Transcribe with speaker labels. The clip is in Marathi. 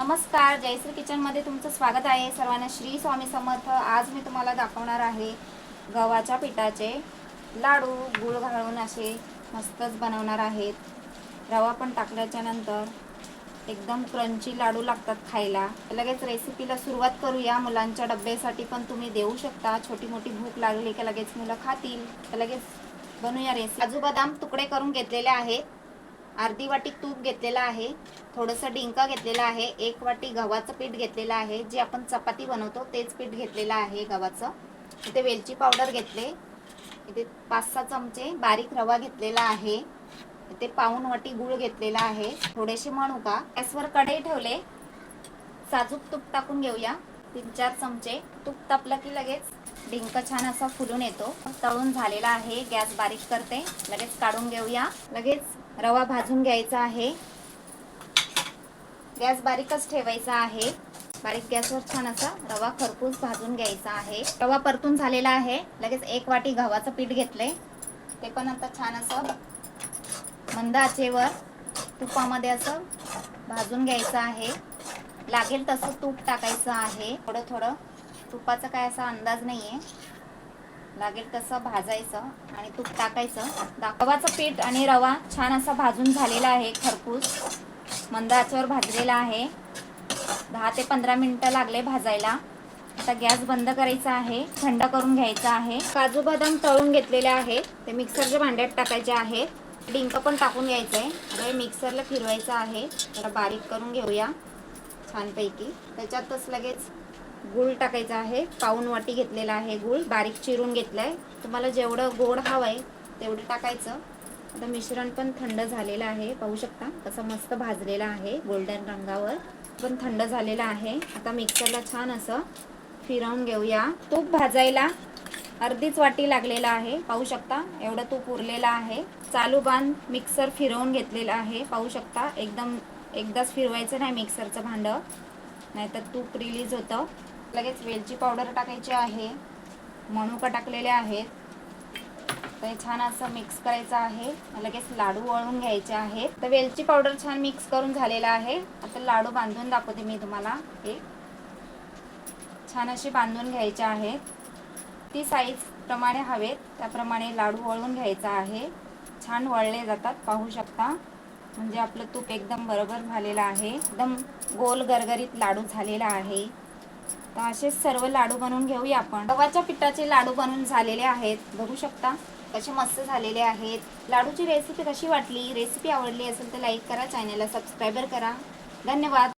Speaker 1: नमस्कार, जयश्री किचनमध्ये तुमचं स्वागत आहे. सर्वांना श्री स्वामी समर्थ. आज मी तुम्हाला दाखवणार आहे गव्हाच्या पिठाचे लाडू. गूळ घालून असे मस्तच बनवणार आहेत. रवा पण टाकल्याच्या नंतर एकदम क्रंची लाडू लागतात खायला. लगेच रेसिपीला सुरुवात करूया. मुलांच्या डब्यासाठी पण तुम्ही देऊ शकता. छोटी मोठी भूक लागली की लगेच मुलं खातील. तर लगेच बनवूया रेसिपी. काजू बदाम तुकडे करून घेतलेले आहेत. अर्धी वाटी तूप घेतलेला आहे. थोडंसं डिंक घेतलेला आहे. 1 वाटी गव्हाचं पीठ घेतलेलं आहे. जे आपण चपाती बनवतो तेच पीठ घेतलेलं आहे गव्हाचं. इथे वेलची पावडर घेतले. इथे 5-6 चमचे बारीक रवा घेतलेला आहे. इथे पाऊण वाटी गूळ घेतलेला आहे. थोडेसे म्हणू का, गॅसवर कढई ठेवले. साजूक तूप टाकून घेऊया. 3-4 चमचे तूप तापलं की लगेच डिंक छान असा फुलून येतो. तळून झालेला आहे. गॅस बारीक करते. लगेच काढून घेऊया. लगेच रवा भाजून घ्यायचा आहे. गॅस बारीकच ठेवायचा आहे. बारीक गॅसवर छान असा रवा खरपूस भाजून घ्यायचा आहे. रवा परतून झालेला आहे. लगेच 1 वाटी गव्हाचं पीठ घेतले. ते पण आता छान असं मंद आचेवर तुपामध्ये असं भाजून घ्यायचं आहे. लागेल तसं तूप टाकायचं आहे. थोडं थोडं तुपाचा काय असा अंदाज नाहीये. लागेल तसं भाजायचं आणि तूप टाकायचं. गव्हाचं पीठ आणि रवा छान असा भाजून झालेला आहे. खरपूस मंद आचेवर भाजलेला आहे. 10 ते 15 मिनिटं लागले भाजायला. आता गॅस बंद करायचा आहे. थंड करून घ्यायचा आहे. काजू बदाम तळून घेतलेले आहेत. ते मिक्सरच्या भांड्यात टाकायचे आहेत. डिंक पण टाकून घ्यायचं आहे. आता हे मिक्सरला फिरवायचं आहे. जरा बारीक करून घेऊया छानपैकी. त्याच्यातच लगेच गूळ टाकायचा आहे. पाऊण वाटी घेतलेला आहे गूळ. बारीक चिरून घेतलाय. तुम्हाला जेवढं गोड हवंय तेवढं टाकायचं. आता मिश्रण पण थंड झालेलं आहे. पाहू शकता कसं मस्त भाजलेलं आहे. गोल्डन रंगावर पण थंड झालेलं आहे. आता मिक्सरला छान असं फिरवून घेऊया. तूप भाजायला अर्धीच वाटी लागलेला आहे. पाहू शकता एवढं तूप उरलेलं आहे. चालू बांध मिक्सर फिरवून घेतलेलं आहे. पाहू शकता एकदम एकदाच फिरवायचं नाही मिक्सरचं भांडं, नाहीतर तूप रिलीज होतं. लगेच वेलची पावडर टाकायची आहे. मनुका टाकलेले आहेत. तर छान असं मिक्स करायचं आहे. लगेच लाडू वळून घ्यायचे आहेत. तर वेलची पावडर छान मिक्स करून झालेला आहे. आता लाडू बांधून दाखवते मी तुम्हाला. हे छान असे बांधून घ्यायचे आहेत. ती साईज प्रमाणे हवेत त्याप्रमाणे लाडू वळून घ्यायचा आहे. छान वळले जातात. पाहू शकता म्हणजे आपलं तूप एकदम बरोबर झालेलं आहे. एकदम गोल गरगरीत लाडू झालेला आहे. तर असेच सर्व लाडू बनवून घेऊया आपण. गव्हाच्या पिठाचे लाडू बनवून झालेले आहेत. बघू शकता कसे मस्त झालेले आहेत. लाडूची रेसिपी कशी वाटली? रेसिपी आवडली असेल तर लाईक करा, चॅनलला सबस्क्राईबर करा. धन्यवाद.